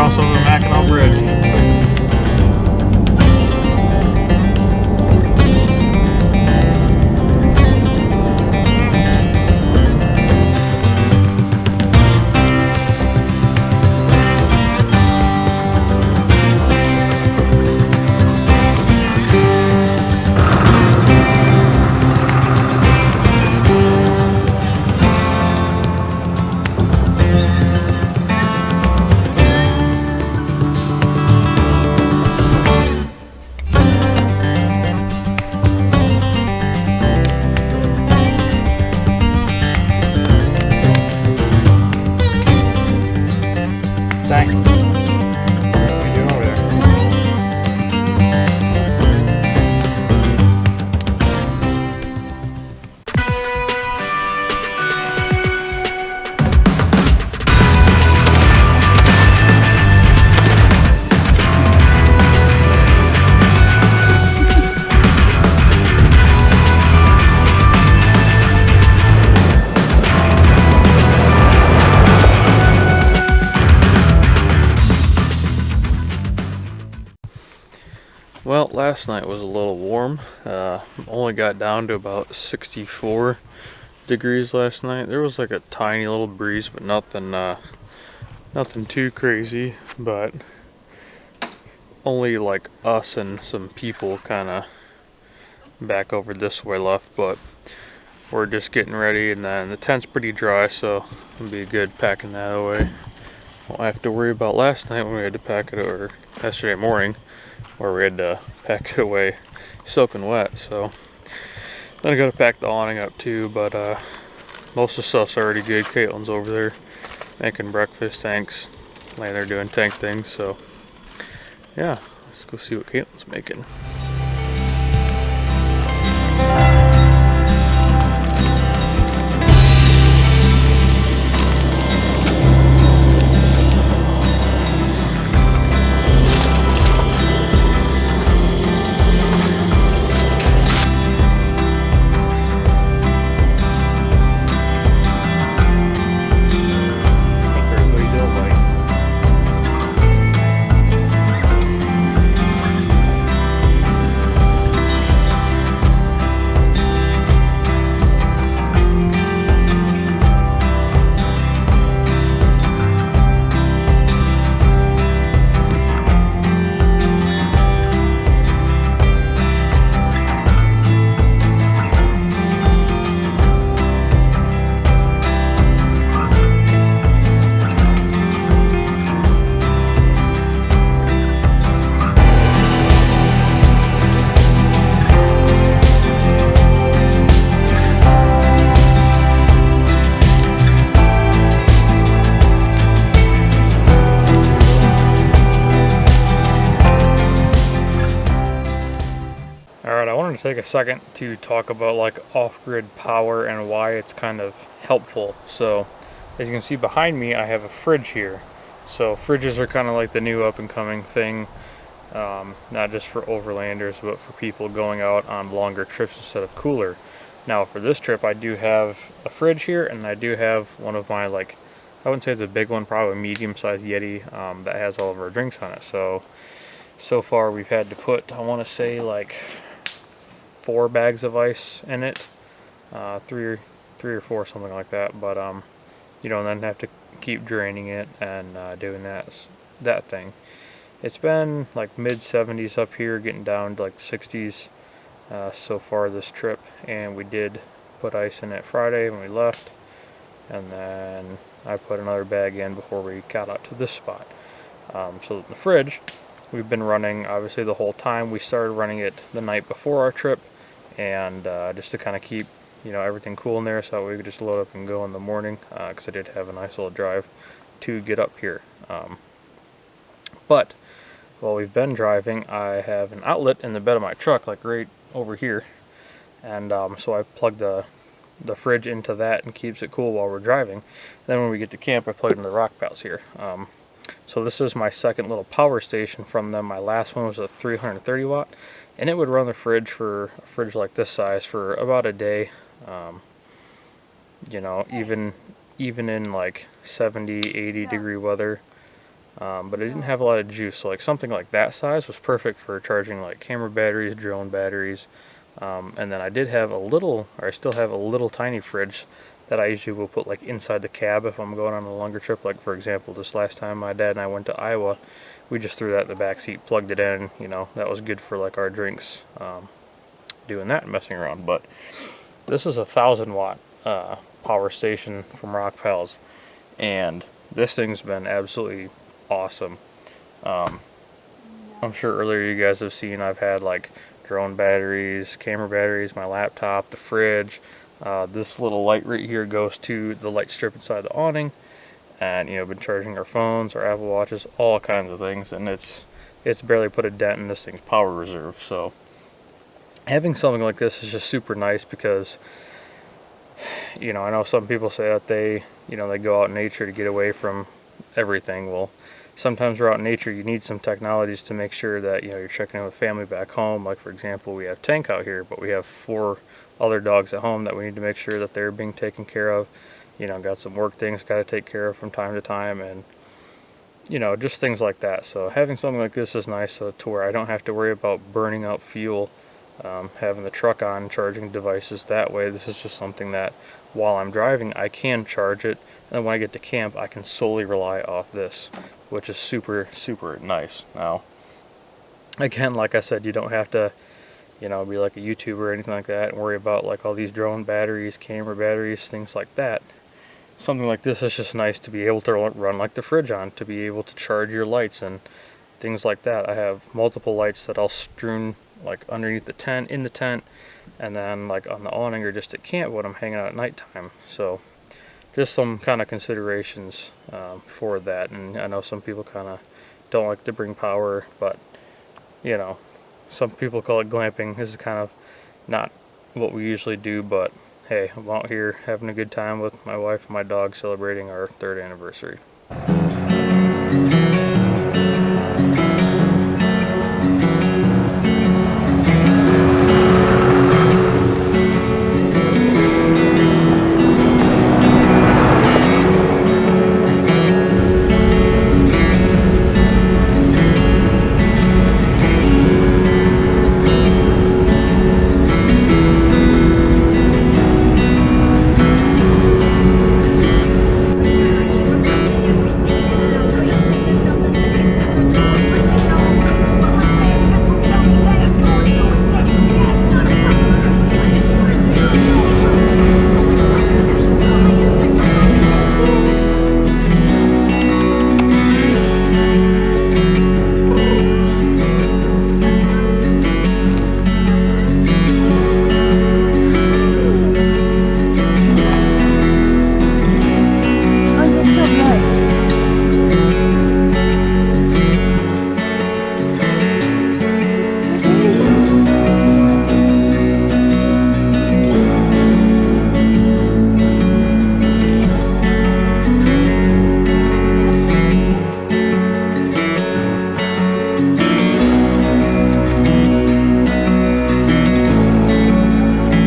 cross over the Mackinac Bridge. Well, last night was a little warm. Only got down to about 64 degrees last night. There was like a tiny little breeze, but nothing too crazy. But only like us and some people kind of back over this way left. But we're just getting ready, and then the tent's pretty dry, so it'll be good packing that away. Won't have to worry about last night when we had to pack it, or yesterday morning, where we had to pack it away soaking wet. So then I gotta pack the awning up too, but most of the stuff's already good. Caitlin's over there making breakfast. Tank's laying there doing tank things. So yeah, let's go see what Caitlin's making. Take a second to talk about like off-grid power and why it's kind of helpful. So as you can see behind me, I have a fridge here. So fridges are kind of like the new up-and-coming thing, not just for overlanders, but for people going out on longer trips instead of cooler. Now for this trip, I do have a fridge here, and I do have one of my, like, I wouldn't say it's a big one, probably a medium-sized Yeti that has all of our drinks on it. So far we've had to put, I want to say, like 4 bags of ice in it, three or four, something like that. But you know, then have to keep draining it and doing that thing. It's been like mid-70s up here, getting down to like 60s so far this trip, and we did put ice in it Friday when we left, and then I put another bag in before we got out to this spot. So the fridge, we've been running obviously the whole time. We started running it the night before our trip, and just to kind of keep, you know, everything cool in there, so we could just load up and go in the morning, because I did have a nice little drive to get up here. But while we've been driving, I have an outlet in the bed of my truck, like right over here, and so I plugged the fridge into that and keeps it cool while we're driving. Then when we get to camp, I plug in the Rockpals here. So this is my second little power station from them. My last one was a 330 watt, and it would run the fridge, for a fridge like this size, for about a day. You know, even in like 70, 80 degree weather, but it didn't have a lot of juice. So like something like that size was perfect for charging like camera batteries, drone batteries. And then I did have a little, or I still have a little tiny fridge that I usually will put like inside the cab if I'm going on a longer trip. Like for example, this last time my dad and I went to Iowa, we just threw that in the back seat, plugged it in. You know, that was good for like our drinks, doing that and messing around. But this is a 1,000-watt power station from Rockpals, and this thing's been absolutely awesome. I'm sure earlier you guys have seen I've had like drone batteries, camera batteries, my laptop, the fridge. This little light right here goes to the light strip inside the awning, and you know, been charging our phones, our Apple Watches, all kinds of things, and it's barely put a dent in this thing's power reserve. So having something like this is just super nice because, you know, I know some people say that they go out in nature to get away from everything. Well, sometimes we're out in nature, you need some technologies to make sure that, you know, you're checking in with family back home. Like for example, we have Tank out here, but we have 4 other dogs at home that we need to make sure that they're being taken care of. You know, got some work things got to take care of from time to time, and you know, just things like that. So having something like this is nice, so to where I don't have to worry about burning out fuel, having the truck on, charging devices that way. This is just something that while I'm driving I can charge it, and when I get to camp I can solely rely off this, which is super nice. Now again, like I said, you don't have to, you know, be like a YouTuber or anything like that and worry about like all these drone batteries, camera batteries, things like that. Something like this is just nice to be able to run like the fridge on, to be able to charge your lights and things like that. I have multiple lights that I'll strewn like underneath the tent, in the tent, and then like on the awning or just at camp when I'm hanging out at nighttime. So just some kind of considerations for that. And I know some people kind of don't like to bring power, but you know, some people call it glamping. This is kind of not what we usually do, but hey, I'm out here having a good time with my wife and my dog celebrating our 3rd anniversary.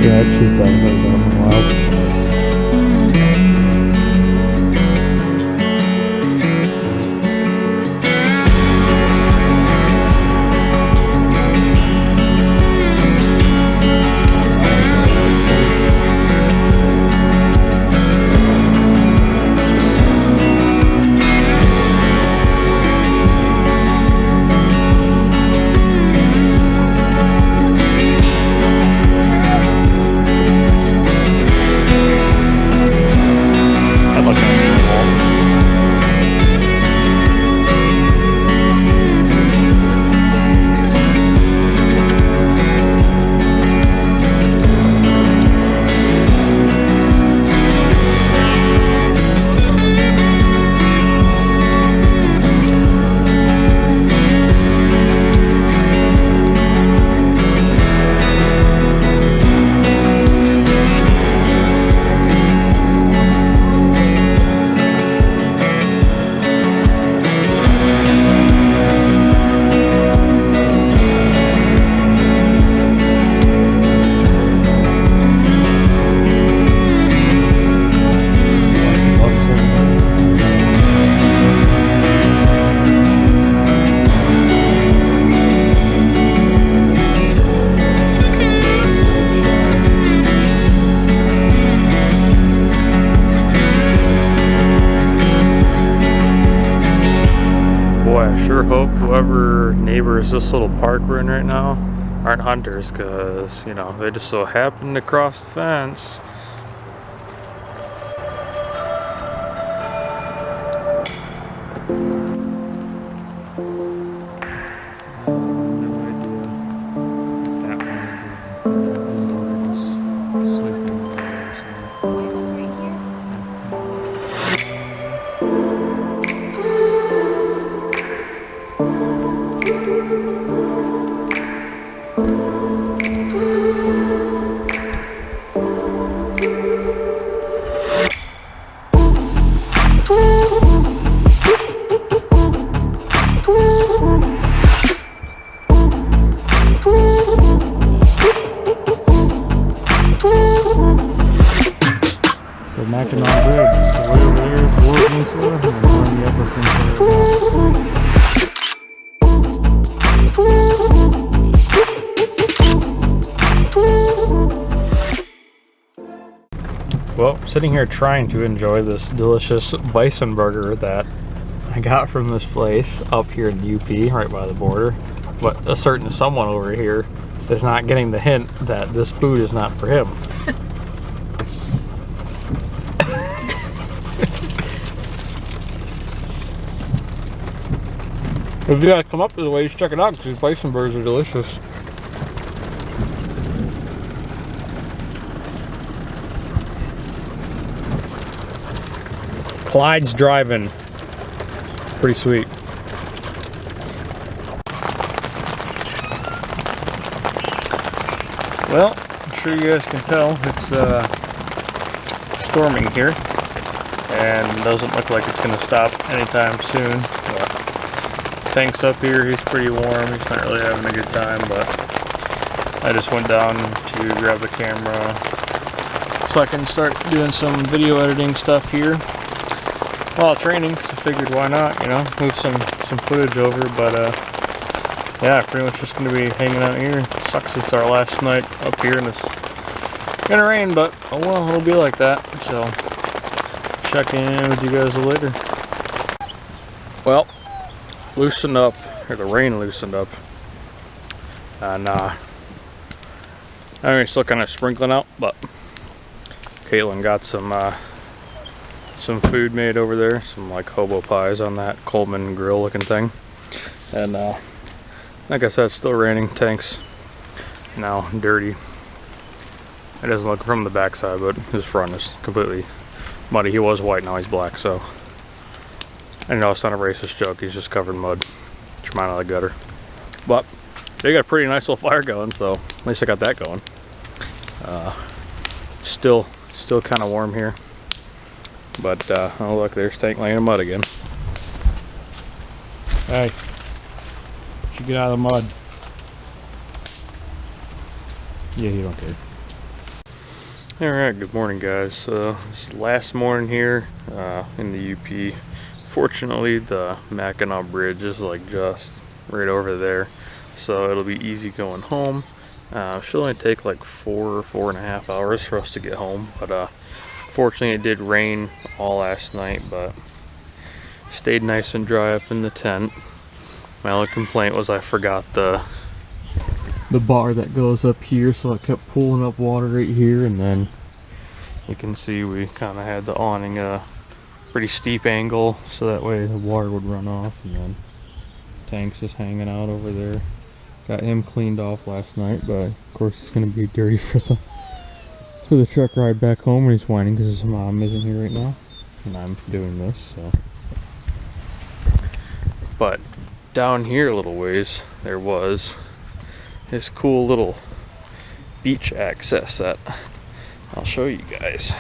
Yeah, I'd shoot that if I was out in the wild. Boy, I sure hope whoever neighbors this little park we're in right now aren't hunters, because, you know, they just so happen to cross the fence. So Mackinac Bridge, the way over there is Lower Peninsula, and then we're on the Upper Peninsula. Well, I'm sitting here trying to enjoy this delicious Bison Burger that I got from this place up here in the UP, right by the border. But a certain someone over here is not getting the hint that this food is not for him. If you guys come up this way, you should check it out, because these Bison Burgers are delicious. Clyde's driving. Pretty sweet. Well, I'm sure you guys can tell it's storming here, and doesn't look like it's going to stop anytime soon. But Tank's up here, he's pretty warm, he's not really having a good time, but I just went down to grab the camera so I can start doing some video editing stuff here while training, because I figured why not, you know, move some footage over. But yeah, pretty much just going to be hanging out here. It sucks it's our last night up here and it's going to rain, but oh well, it'll be like that. So check in with you guys later. Well, loosened up, or the rain loosened up, and I mean, it's still kind of sprinkling out, but Caitlin got some food made over there, some like hobo pies on that Coleman grill looking thing, and like I said, it's still raining. Tank's now dirty. It doesn't look from the backside, but his front is completely muddy. He was white, now he's black, so I know it's not a racist joke, he's just covered in mud. It's mine out of the gutter. But they got a pretty nice little fire going, so at least I got that going. Still kind of warm here. But oh look, there's Tank laying in mud again. Hey, you should get out of the mud. Yeah, you don't care. Alright, good morning guys. This is last morning here in the UP. Fortunately, the Mackinac Bridge is like just right over there, so it'll be easy going home. Should only take like 4 or 4.5 hours for us to get home, but fortunately it did rain all last night, but stayed nice and dry up in the tent. My only complaint was I forgot the bar that goes up here, so I kept pulling up water right here, and then you can see we kind of had the awning pretty steep angle, so that way the water would run off. And then Tank's just hanging out over there. Got him cleaned off last night, but of course it's gonna be dirty for the truck ride back home, and he's whining because his mom isn't here right now and I'm doing this. So, but down here a little ways there was this cool little beach access that I'll show you guys.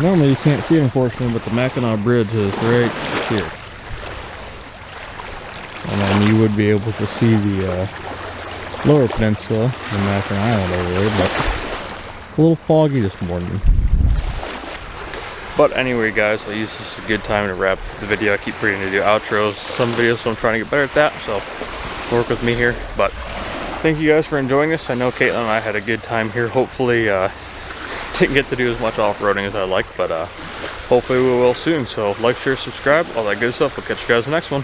Normally you can't see it, unfortunately, but the Mackinac Bridge is right here. And then you would be able to see the lower peninsula, the Mackinac Island over there, but a little foggy this morning. But anyway, guys, I use this as a good time to wrap the video. I keep forgetting to do outros, some videos, so I'm trying to get better at that, so work with me here. But thank you guys for enjoying this. I know Caitlin and I had a good time here. Hopefully, didn't get to do as much off-roading as I like, but hopefully we will soon. So like, share, subscribe, all that good stuff. We'll catch you guys in the next one.